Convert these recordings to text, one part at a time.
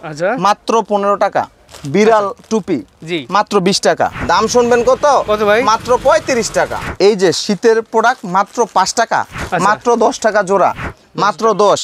আচ্ছা মাত্র 15 টাকা। বিড়াল টুপি জি মাত্র 20 টাকা। দাম শুনবেন কত? কত ভাই? মাত্র 35 টাকা। এই যে শীতের প্রোডাক্ট মাত্র 5 টাকা, মাত্র 10 টাকা জোড়া, মাত্র 10।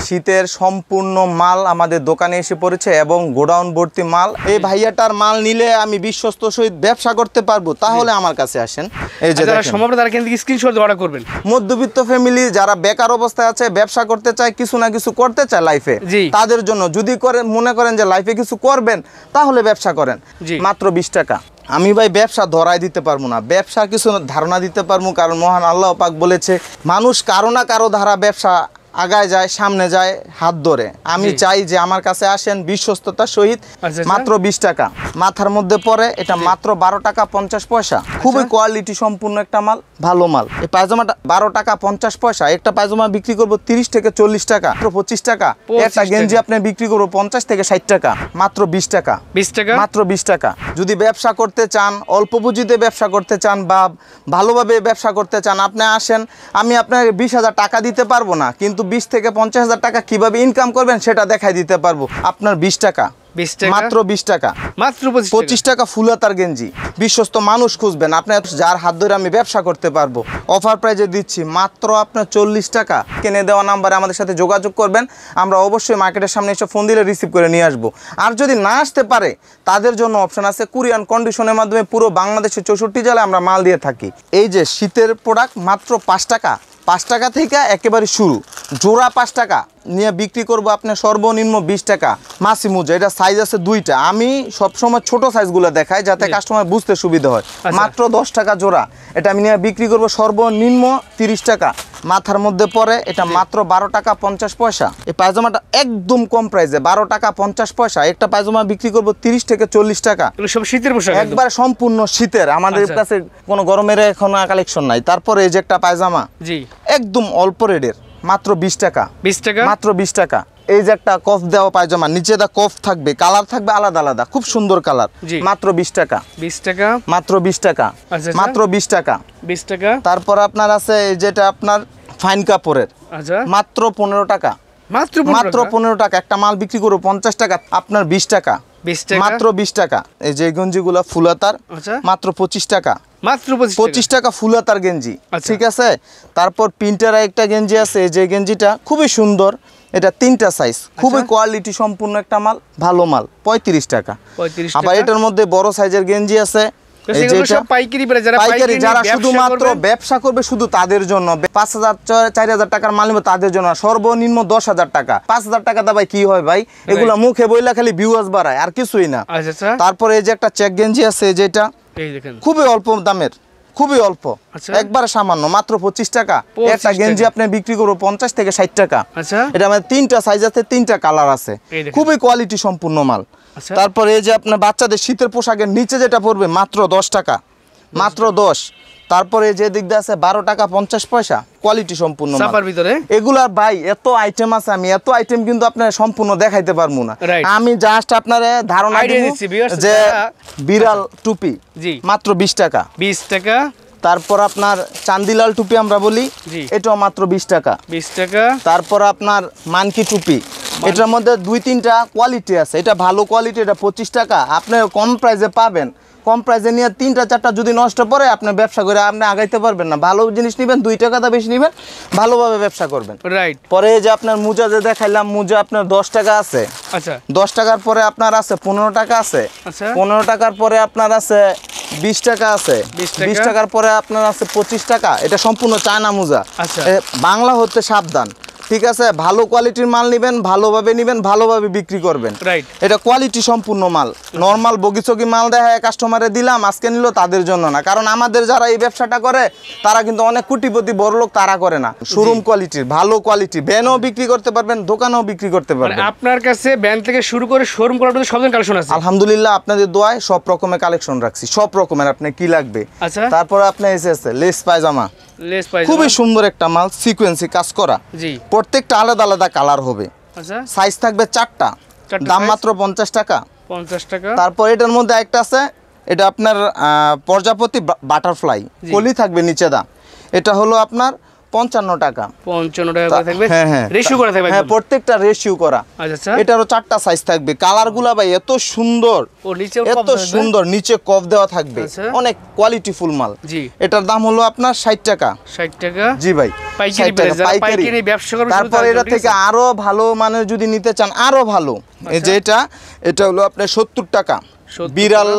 শীতের সম্পূর্ণ মাল আমাদের দোকানে এসে পড়েছে এবং গোডাউন ভর্তি মাল। এই ভাইয়াটার মাল নিলে আমি বিশ্বস্ত সহিত ব্যবসা করতে পারবো, তাহলে আমার কাছে আসেন। এই যে যারা সম্ভব তারা কিন্তু স্ক্রিনশট অর্ডার করবেন। মধ্যবিত্ত ফ্যামিলি যারা বেকার অবস্থায় আছে, ব্যবসা করতে চায়, কিছু না কিছু করতে চায় লাইফে, তাদের জন্য যদি মনে করেন যে লাইফে কিছু করবেন, তাহলে ব্যবসা করেন। মাত্র 20 টাকা। আমি ভাই ব্যবসা ধরাই দিতে পারবো না, ব্যবসা কিছু ধারণা দিতে পারবো, কারণ মহান আল্লাহ পাক বলেছে মানুষ কারো না কারো ধারা ব্যবসা আগায় যায়, সামনে যায় হাত ধরে। আমি চাই যে আমার কাছে আসেন বিশ্বস্ততার সহিত। মাত্র 20 টাকা। মাথার মধ্যে পরে এটা মাত্র 12 টাকা 50 পয়সা। খুবই কোয়ালিটি সম্পূর্ণ একটা মাল, ভালো মাল। এই পায়জামাটা 12 টাকা 50 পয়সা। একটা পায়জামা বিক্রি করবো 30 থেকে 40 টাকা, মাত্র 25 টাকা। একটা গেঞ্জি আপনি বিক্রি করবো 50 থেকে 60 টাকা, মাত্র 20 টাকা। 20 টাকা, মাত্র 20 টাকা। যদি ব্যবসা করতে চান, অল্প পুঁজিতে ব্যবসা করতে চান বা ভালোভাবে ব্যবসা করতে চান, আপনি আসেন। আমি আপনাকে 20,000 টাকা দিতে পারবো না, কিন্তু 20 থেকে 50,000 টাকা কিভাবে ইনকাম করবেন সেটা দেখাই দিতে পারবো। আপনার 20 টাকা, মাত্র 20 টাকা, মাত্র 25 টাকা ফুলাতার গেঞ্জি। বিশ্বস্ত মানুষ খুঁজবেন আপনার, যার হাত ধরে আমি ব্যবসা করতে পারবো। অফার প্রাইজে দিচ্ছি মাত্র আপনার 40 টাকা। কিনে দেওয়া নাম্বারে আমাদের সাথে যোগাযোগ করবেন, আমরা অবশ্যই মার্কেটের সামনে এসে ফোন দিলে রিসিভ করে নিয়ে আসবো। আর যদি না আসতে পারে তাদের জন্য অপশন আছে কুরিয়ান কন্ডিশনের মাধ্যমে পুরো বাংলাদেশের 64 জেলায় আমরা মাল দিয়ে থাকি। এই যে শীতের প্রোডাক্ট মাত্র 5 টাকা, 5 টাকা থেকে একেবারে শুরু। জোড়া 5 টাকা নিয়ে বিক্রি করবো আপনার সর্বনিম্ন 20 টাকা। মাসি মুজা, এটা সাইজ আছে 2টা। আমি সবসময় ছোট সাইজগুলো দেখাই যাতে কাস্টমার বুঝতে সুবিধা হয়। মাত্র 10 টাকা জোড়া। এটা আমি নিয়ে বিক্রি করবো সর্বনিম্ন 30 টাকা। মাথার মধ্যে পরে এটা মাত্র 12 টাকা 50 পয়সা। এই পায়জামাটা একদম কম প্রাইসে, 12 টাকা 50 পয়সা। একটা পায়জামা বিক্রি করবো 30 থেকে 40 টাকা। সব শীতের পোশাক, একবার সম্পূর্ণ শীতের। আমাদের কাছে কোনো গরমের এখন কালেকশন নাই। তারপরে এই যে একটা পায়জামা একদম অল্প রেটের, মাত্র 20 টাকা। 20 টাকা, মাত্র 20 টাকা। এই যে একটা কফ দেওয়া পায়জামা, নিচে দা কফ থাকবে, কালার থাকবে আলাদা আলাদা, খুব সুন্দর কালার। মাত্র 20 টাকা। 20 টাকা, মাত্র 20 টাকা, মাত্র 20 টাকা। 20 টাকা। তারপর আপনার আছে যেটা আপনার ফাইন কাপড়ের, মাত্র 15 টাকা। মাত্র 15 টাকা। একটা মাল বিক্রি করবো 50 টাকা, আপনার 20 টাকা। মাত্র 20 টাকা। এই যে গঞ্জিগুলা ফুলাতার, মাত্র 25 টাকা। মাত্র 25 টাকা ফুলাতার গেঞ্জি, ঠিক আছে। তারপর প্রিন্টার একটা গেঞ্জি আছে, যে গেঞ্জিটা খুবই সুন্দর। এটা 3টা সাইজ, খুবই কোয়ালিটি সম্পূর্ণ একটা মাল, ভালো মাল, 35 টাকা। আবার এটার মধ্যে বড় সাইজের গেঞ্জি আছে। যারা শুধুমাত্র ব্যবসা করবে শুধু তাদের জন্য, 5,000 4,000 টাকার মাল নিবে তাদের জন্য সর্বনিম্ন 10,000 টাকা। 5,000 টাকা দা ভাই কি হয় ভাই, এগুলা মুখে বইলা খালি ভিউয়ার্স বাড়ায় আর কিছুই না। তারপরে এই যে একটা চেক গেঞ্জি আছে, যেটা খুবই অল্প দামের, খুবই অল্প, একবার সামান্য, মাত্র 25 টাকা। একটা গেঞ্জি আপনি বিক্রি করবো 50 থেকে 60 টাকা। এটা আমাদের 3টা সাইজ আছে, 3টা কালার আছে, খুবই কোয়ালিটি সম্পূর্ণ মাল। তারপরে এই যে আপনার বাচ্চাদের শীতের পোশাকের নিচে যেটা পড়বে মাত্র 10 টাকা, মাত্র 10। তারপরে যে দিক দিয়ে আছে 12 টাকা 50 পয়সা, কোয়ালিটি সম্পূর্ণ ভিতরে। এগুলার ভাই এত আইটেম আছে, আমি এত আইটেম কিন্তু আপনার সম্পূর্ণ দেখাইতে পারবো না। আমি জাস্ট আপনার ধারণা দিব যে বিড়াল টুপি মাত্র 20 টাকা। 20 টাকা। তারপর আপনার চান্দিলাল টুপি আমরা বলি, এটাও মাত্র 20 টাকা। 20 টাকা। তারপর আপনার মানকি টুপি, এটার মধ্যে 2-3টা কোয়ালিটি আছে। এটা ভালো কোয়ালিটি, এটা 25 টাকা। আপনি কম প্রাইসে পাবেন, কম প্রাইসে নিয়ে 3টা-4টা যদি নষ্ট পড়ে আপনি ব্যবসা করে আপনি আগাইতে পারবেন না। ভালো জিনিস নেবেন, 2 টাকা দা বেশি নেবেন, ভালোভাবে ব্যবসা করবেন। রাইট। পরে যে আপনার মোজা যে দেখাইলাম, মোজা আপনার 10 টাকা আছে। আচ্ছা। 10 টাকার পরে আপনার আছে 15 টাকা আছে। আচ্ছা। 15 টাকার পরে আপনার আছে 20 টাকা আছে। 20 টাকার পরে আপনার আছে 25 টাকা। এটা সম্পূর্ণ চায়না মোজা। আচ্ছা। বাংলা হতে সাবধান, ঠিক আছে। ভালো কোয়ালিটির মাল নেবেন, ভালোভাবে নেবেন, ভালোভাবে বিক্রি করবেন। রাইট। এটা কোয়ালিটি সম্পূর্ণ মাল। নরমাল বগিচগি মাল দেখায় কাস্টমারে দিলাম, আজকে নিল, তাদের জন্য না। কারণ আমাদের যারা এই ব্যবসাটা করে তারা কিন্তু অনেক কোটিপতি বড় লোক, তারা করে না। শোরুম কোয়ালিটির, ভালো কোয়ালিটি, ব্যানও বিক্রি করতে পারবেন, দোকানেও বিক্রি করতে পারবেন। আপনার কাছে ব্যান থেকে শুরু করে শোরুম কোয়ালিটি সব ধরনের কালেকশন আছে। আলহামদুলিল্লাহ, আপনাদের দোয়ায় সব রকমের কালেকশন রাখছি, সব রকমের। আপনি কি লাগবে? আচ্ছা। তারপর আপনি এসে লেস পায়জামা, খুবই সুন্দর একটা মাল, সিকোয়েন্সি কাজ করা। জি। প্রত্যেকটা আলাদা আলাদা কালার হবে। আচ্ছা। সাইজ থাকবে 4টা, দাম মাত্র 50 টাকা। 50 টাকা। তারপর এটার মধ্যে একটা আছে, এটা আপনার প্রজাপতি বাটারফ্লাই, কলি থাকবে নিচে দা। এটা হলো আপনার 55 টাকা। 55 টাকা করে থাকবে। হ্যাঁ হ্যাঁ রেশিও করা থাকবে হ্যাঁ, একদম। প্রত্যেকটা রেশিও করা। আচ্ছা আচ্ছা। এটারও 4টা সাইজ থাকবে। কালারগুলা ভাই এত সুন্দর, ও নিচে এত সুন্দর, নিচে কফ দেওয়া থাকবে, আচ্ছা। অনেক কোয়ালিটিফুল মাল। জি। এটার দাম হলো আপনার 60 টাকা। 60 টাকা। জি ভাই, পাইকারি 60 টাকা, প্রাইস, যারা পাইকারি ব্যবসা করবে। তারপর এটা থেকে আরো ভালো মানের যদি নিতে চান আরো ভালো, এই যে এটা হলো আপনার 70 টাকা। 70 বিড়াল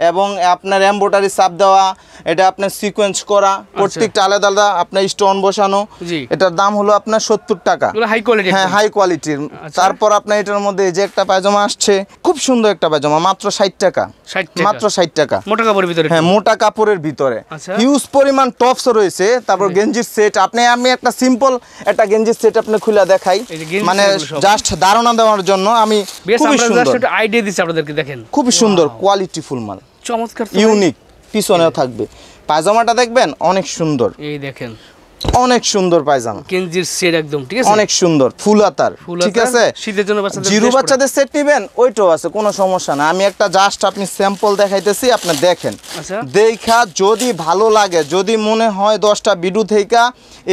এবং আপনার এমব্রয়ডারি ছাপ দেওয়া, এটা আপনার সিকোয়েন্স করা, প্রত্যেকটা আলাদা আলাদা আপনার স্টোন বসানো। জি। এটার দাম হলো আপনার 70 টাকা। এগুলো হাই কোয়ালিটি। হ্যাঁ, হাই কোয়ালিটির। তারপর আপনার এটার মধ্যে এই যে একটা পায়জামা আসছে, খুব সুন্দর একটা পায়জামা, মাত্র 60 টাকা। 60 টাকা। মাত্র 60 টাকা। মোটা কাপড়ের ভিতরে। হ্যাঁ, মোটা কাপড়ের ভিতরে আচ্ছা। হিউজ পরিমাণ টপস রয়েছে। তারপর গেঞ্জির সেট, আমি একটা সিম্পল একটা গেঞ্জির সেট আপনি খুলে দেখাই, এই যে গেঞ্জি মানে সেটগুলো সব। জাস্ট ধারণা দেওয়ার জন্য। আমি খুবই সুন্দর, একটা আইডিয়া দিচ্ছি আপনাদেরকে, দেখেন খুবই সুন্দর কোয়ালিটিফুল মাল, চমৎকার, ইউনিক। পিছনেও থাকবে পায়জামাটা, দেখবেন অনেক সুন্দর, এই দেখেন অনেক সুন্দর পায়জামা, গেঞ্জির সেট একদম ঠিক আছে, অনেক সুন্দর, ফুল হাতার, ঠিক আছে। শীতের জন্য বাচ্চাদের জিরো বাচ্চাদের সেট নেবেন, ওইটাও আছে, কোনো সমস্যা না। আমি একটা জাস্ট আপনি স্যাম্পল দেখাইতেছি, আপনি দেখেন। আচ্ছা। দেখা যদি ভালো লাগে, যদি মনে হয় 10টা ভিডিও থেকে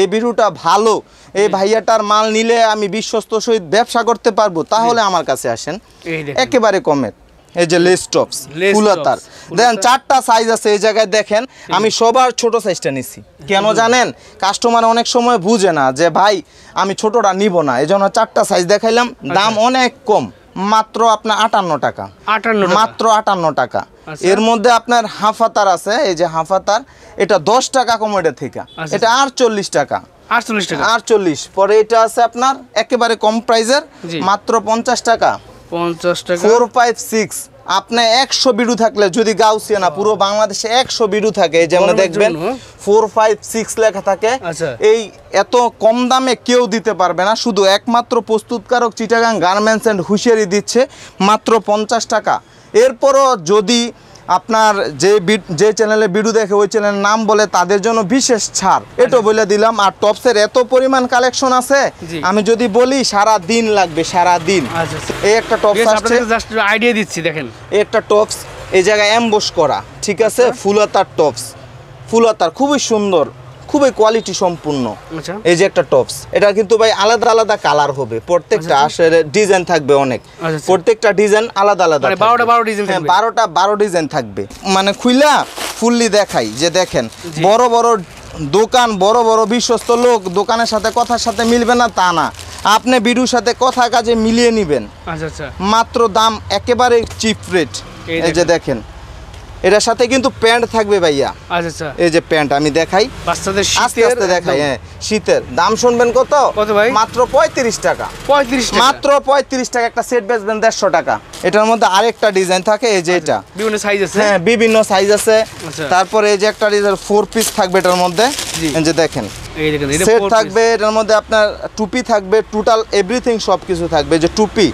এই ভিডিওটা ভালো, এই ভাইয়াটার মাল নিলে আমি বিশ্বস্ত সহিত ব্যবসা করতে পারবো, তাহলে আমার কাছে আসেন। এই দেখেন একেবারে কমের, এই যে লেস টপস, ফুলাতার, দেখেন 4টা সাইজ আছে এই জায়গায়। দেখেন আমি সবার ছোট সাইজটা নিছি, কেন জানেন? কাস্টমার অনেক সময় বুঝে না যে ভাই আমি ছোটটা নিব না, এই জন্য 4টা সাইজ দেখাইলাম। দাম অনেক কম, মাত্র আপনার 58 টাকা। 58 মাত্র 58 টাকা। এর মধ্যে আপনার হাফাতার আছে, এই যে হাফাতার, এটা 10 টাকা কম এটা থেকে, এটা 48 টাকা। 48 টাকা। 48। পরে এটা আছে আপনার একেবারে কম প্রাইজের, মাত্র 50 টাকা। 50 টাকা। 456। আপনি 100 বিডু থাকলে, যদি গাউসিয়া না পুরো বাংলাদেশে 100 বিডু থাকে, যেমন দেখবেন 456 লেখা থাকে। এই এত কম দামে কেউ দিতে পারবে না, শুধু একমাত্র প্রস্তুতকারক চিটাগাং গার্মেন্টস এন্ড হুঁশিয়ারি দিচ্ছে মাত্র 50 টাকা। এরপরও যদি আপনার যে চ্যানেলে ভিডিও দেখে ওই চ্যানেলের নাম বলে, তাদের জন্য বিশেষ ছাড়, এটা বলে দিলাম। আর টপসের এত পরিমাণ কালেকশন আছে, আমি যদি বলি সারা দিন লাগবে, সারা দিন। এই একটা টপস আছে, জাস্ট আইডিয়া দিচ্ছি, দেখেন এই একটা টপস, এই জায়গায় এমবস করা, ঠিক আছে, ফুলাতার টপস, ফুলাতার, খুবই সুন্দর, খুবই কোয়ালিটি সম্পূর্ণ। এই যে একটা টপস, এটা কিন্তু ভাই আলাদা আলাদা কালার হবে, প্রত্যেকটা আসলে ডিজাইন থাকবে অনেক, প্রত্যেকটা ডিজাইন আলাদা আলাদা, 12 ডিজাইন থাকবে। 12 ডিজাইন থাকবে। মানে খুইলা ফুললি দেখাই, যে দেখেন বড় বড় দোকান, বড় বড় বিশ্বস্ত লোক, দোকানের সাথে কথার সাথে মিলবে না তা না, আপনি ভিডিওর সাথে কথা কাজে মিলিয়ে নেবেন। মাত্র দাম একেবারে চিপ রেট। এই যে দেখেন, এটার সাথে কিন্তু প্যান্ট থাকবে ভাইয়া। আচ্ছা, এই যে প্যান্ট আমি দেখাই, বাচ্চাদের আস্তে আস্তে দেখাই। হ্যাঁ, শীতের দাম শুনবেন কত? কত ভাই? মাত্র 35 টাকা। 35 টাকা, মাত্র 35 টাকা। একটা সেট বেচবেন 150 টাকা। এটার মধ্যে আরেকটা ডিজাইন থাকে, এই যে এটা বিভিন্ন সাইজ আছে। হ্যাঁ, বিভিন্ন সাইজ আছে। তারপরে এই যে একটা ডিজাইন 4 পিস থাকবে এটার মধ্যে, এই যে দেখেন সেট থাকবে। এটার মধ্যে আপনার টুপি থাকবে, টোটাল এভরিথিং সবকিছু থাকবে। যে টুপি,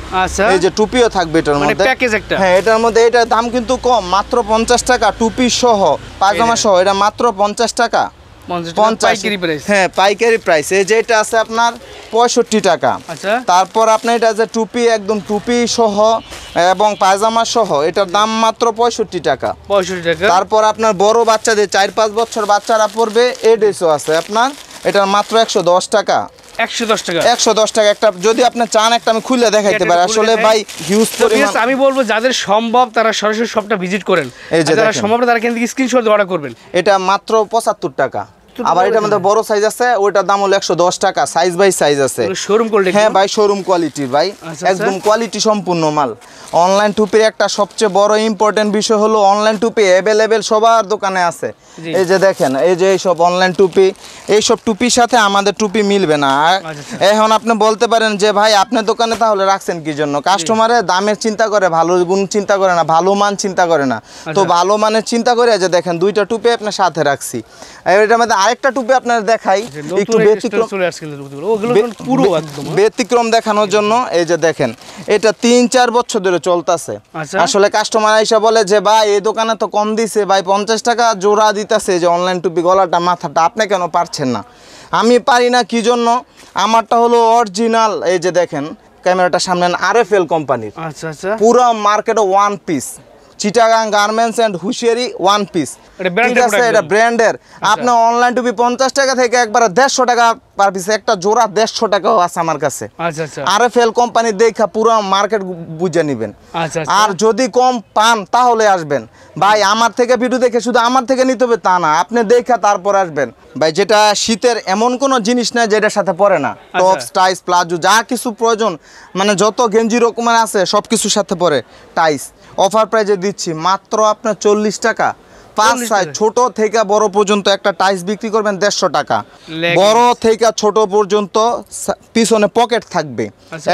এই যে টুপিও থাকবে এটার মধ্যে, প্যাকেজ একটা। হ্যাঁ, এটার মধ্যে এটার দাম কিন্তু কম, মাত্র 50 টাকা। টুপি সহ, পায়জামা সহ, এটা মাত্র 50 টাকা। 50 হ্যাঁ, পাইকারি প্রাইস। এই যে এটা আছে আপনার 65 টাকা। তারপর আপনার এটা যে টুপি, একদম টুপি সহ এবং পায়জামা সহ, এটার দাম মাত্র 65 টাকা। 65 টাকা। তারপর আপনার বড় বাচ্চাদের 4-5 বছর বাচ্চারা পড়বে, এই ড্রেসও আছে আপনার, এটার মাত্র 110 টাকা। 110 টাকা। 110 টাকা একটা, যদি আপনি চান একটা আমি খুলে দেখাইতে পারি। আসলে ভাই হিউজ পরিমাণ। আমি বলবো যাদের সম্ভব তারা সরাসরি শপটা ভিজিট করেন, যারা সম্ভব তারা এখান থেকে স্ক্রিনশট অর্ডার করবেন। এটা মাত্র 75 টাকা। আবার এটার মধ্যে বড় সাইজ আছে, ওইটার দাম হলো 110 টাকা। সাইজ বাই সাইজ আছে, শোরুম কোয়ালিটি। হ্যাঁ ভাই, শোরুম কোয়ালিটির ভাই, একদম কোয়ালিটি সম্পূর্ণ মাল। অনলাইন টুপির একটা সবচেয়ে বড় ইম্পর্টেন্ট বিষয় হলো অনলাইন টুপি অ্যাভেলেবেল সবার দোকানে আছে। এই যে দেখেন, এই যে এইসব অনলাইন টুপি, এইসব টুপির সাথে আমাদের টুপি মিলবে না। এখন আপনি বলতে পারেন যে ভাই আপনার দোকানে তাহলে রাখছেন কি জন্য? কাস্টমারের দামের চিন্তা করে, ভালো গুণ চিন্তা করে না, ভালো মান চিন্তা করে না। তো ভালো মানের চিন্তা করে, যে দেখেন 2টা টুপি আপনার সাথে রাখছি। এটার মধ্যে আরেকটা টুপি আপনার দেখাই, একটু ব্যতিক্রম দেখানোর জন্য। এই যে দেখেন, এটা 3-4 বছর ধরে চলতেছে। আসলে কাস্টমার আইসা বলে যে ভাই এই দোকানে তো কম দিছে ভাই, 50 টাকা জোড়া দিতেছে যে অনলাইন টুপি, গলাটা মাথাটা, আপনি কেন পারছেন না? আমি পারি না কি জন্য? আমারটা হলো অরিজিনাল। এই যে দেখেন ক্যামেরাটা সামনে, RFL কোম্পানির। পুরো মার্কেটে 1 পিস চিটাগাং গার্মেন্টস এন্ড হুশিয়ারি ওয়ান পিস, এটা ঠিক branded আছে, product এটা বলে। ব্র্যান্ডের। আপনি অনলাইন টুপি 50 টাকা থেকে একবারে 150 টাকা পার পিস, একটা জোড়া 150 টাকাও আছে আমার কাছে। আচ্ছা আচ্ছা আরএফএল কোম্পানি দেখা পুরো মার্কেট বুঝে নেবেন। আচ্ছা আর যদি কম পান তাহলে আসবেন ভাই, আমার থেকে ভিডিও দেখে শুধু আমার থেকে নিতে হবে তা না, আপনি দেখা তারপর আসবেন ভাই। যেটা শীতের এমন কোনো জিনিস নাই যেটার সাথে পরে না, টপস টাইস প্লাজো যা কিছু প্রয়োজন, মানে যত গেঞ্জি রকমের আছে সব কিছুর সাথে পরে টাইস। অফার প্রাইজে দিচ্ছি মাত্র আপনার 40 টাকা। 5 সাইজ ছোট থেকে বড় পর্যন্ত একটা টাইস বিক্রি করবেন 150 টাকা। বড় থেকে ছোট পর্যন্ত পিছনে পকেট থাকবে।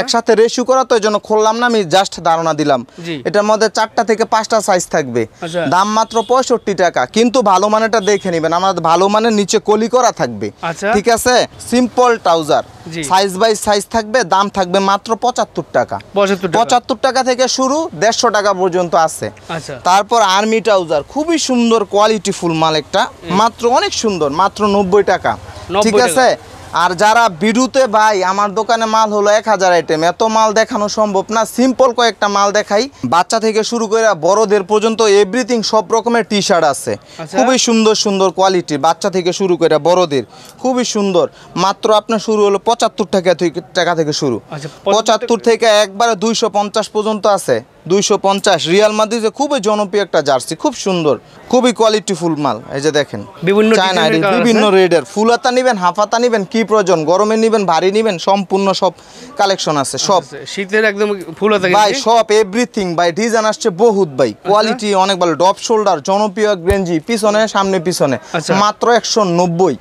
একসাথে রেশিও করা তো এই জন্য খুললাম না, আমি জাস্ট ধারণা দিলাম। এটার মধ্যে 4টা থেকে 5টা সাইজ থাকবে, দাম মাত্র 65 টাকা। কিন্তু ভালো মানেরটা দেখে নেবেন, আমাদের ভালো মানের নিচে কলি করা থাকবে, ঠিক আছে। Simple trouser size by size থাকবে, দাম থাকবে মাত্র 75 টাকা। 75 টাকা থেকে শুরু, 150 টাকা পর্যন্ত আছে। তারপর আর্মি ট্রাউজার খুবই সুন্দর কোয়ালিটি ফুল মাল, একটা মাত্র অনেক সুন্দর, মাত্র 90 টাকা, ঠিক আছে। আর যারা বিডুতে ভাই আমার দোকানে মাল হলো 1000 আইটেম, এত মাল দেখানো সম্ভব না, সিম্পল কয়েকটা মাল দেখাই। বাচ্চা থেকে শুরু করে বড়দের পর্যন্ত এভরিথিং সব রকমের টি শার্ট আছে, খুবই সুন্দর সুন্দর কোয়ালিটি, বাচ্চা থেকে শুরু করে বড়দের খুবই সুন্দর। মাত্র আপনার শুরু হলো 75 টাকা থেকে শুরু, 75 থেকে একবারে 250 পর্যন্ত আছে। 250 রিয়াল মাদ্রিদে খুবই জনপ্রিয় একটা জার্সি, খুব সুন্দর, খুবই কোয়ালিটি ফুল মাল। এই যে দেখেন বিভিন্ন রেডের, ফুল হাতা নিবেন হাফ হাতা নিবেন, কি প্রয়োজন, গরমে নিবেন ভারী নিবেন, সম্পূর্ণ সব কালেকশন আছে সব। শীতের একদম ফুল হাতা ভাই সব এভরিথিং ভাই, ডিজাইন আসছে বহুত ভাই, কোয়ালিটি অনেক ভালো। ডপ শোল্ডার জনপ্রিয় গেঞ্জি, পিছনে সামনে পিছনে মাত্র 190।